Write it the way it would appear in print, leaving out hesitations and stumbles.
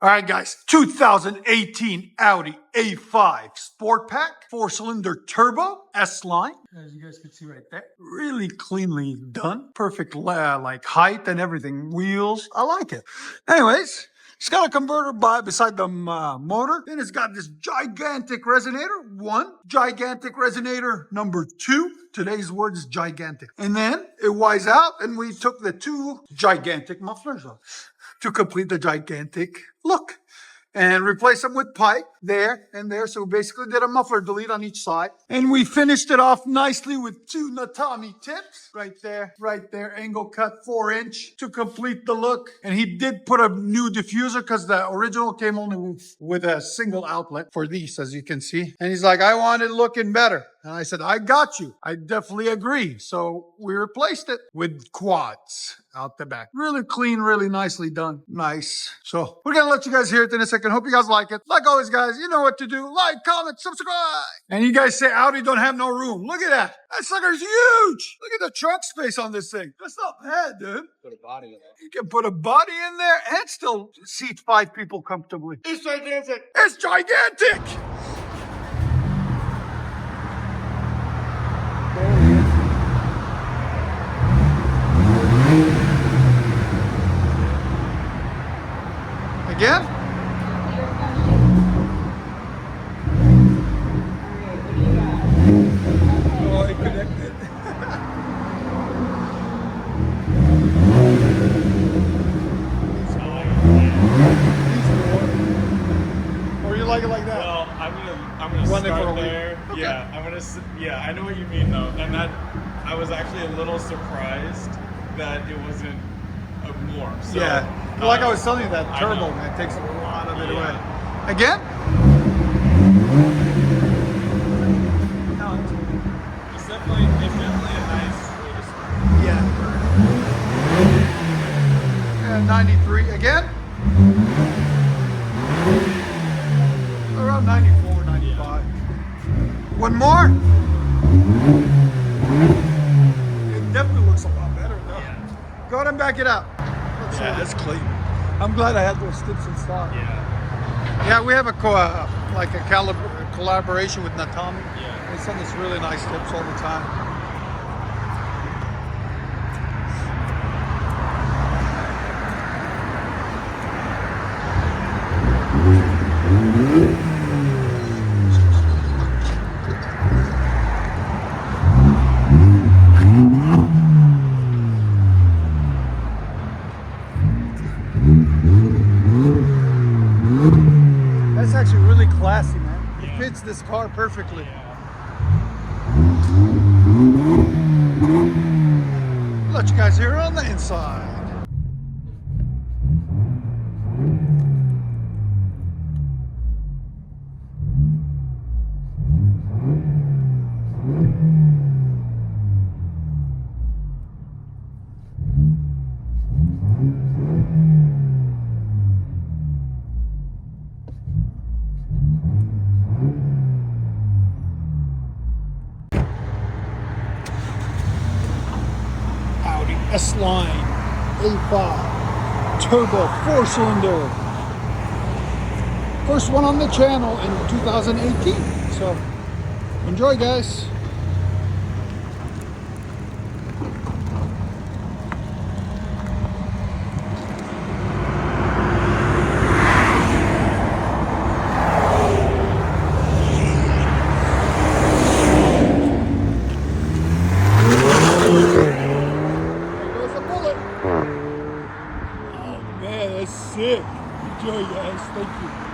All right, guys, 2018 Audi A5 Sport Pack, 4-cylinder turbo, S-line. As you guys can see right there, really cleanly done. Perfect like height and everything. Wheels, I like it. Anyways, it's got a converter beside the motor. Then it's got this gigantic resonator. One, gigantic resonator. Number two, today's word is gigantic. And then it wires out, and we took the two gigantic mufflers off to complete the gigantic look and replace them with pipe there and there. So we basically did a muffler delete on each side, and we finished it off nicely with two Natami tips right there, angle cut 4-inch to complete the look. And he did put a new diffuser because the original came only with a single outlet for these, as you can see. And he's like, I want it looking better. And I said, I got you. I definitely agree. So we replaced it with quads out the back. Really clean, really nicely done. Nice. So we're going to let you guys hear it in a second. Hope you guys like it. Like always, guys, you know what to do. Like, comment, subscribe. And you guys say Audi don't have no room. Look at that. That sucker's huge. Look at the trunk space on this thing. That's not bad, dude. Put a body in there. You can put a body in there and still seat 5 people comfortably. It's gigantic. It's gigantic. Again? Oh, it connected. Or you like it like that? Well, I'm gonna Run it for a start week. there. Okay. Yeah, I know what you mean though, and that I was actually a little surprised that it wasn't more. So, Yeah. Like I was telling you, that turbo, man, takes a lot of it away. Again? No, It's definitely a nice way to start. yeah. And 93 again? Around 94, 95. One more? It definitely looks a lot better though. Yeah. Go ahead and back it up. Yeah. That's clean. I'm glad I had those tips in stock. Yeah. Yeah, we have a collaboration with Natami. Yeah. They send us really nice tips all the time. That's actually really classy, man. It Yeah. fits this car perfectly. Let you guys hear it on the inside. Audi S-Line A5 Turbo 4-cylinder. First one on the channel in 2018. So enjoy, guys. Man, that's sick. Enjoy, guys. Thank you.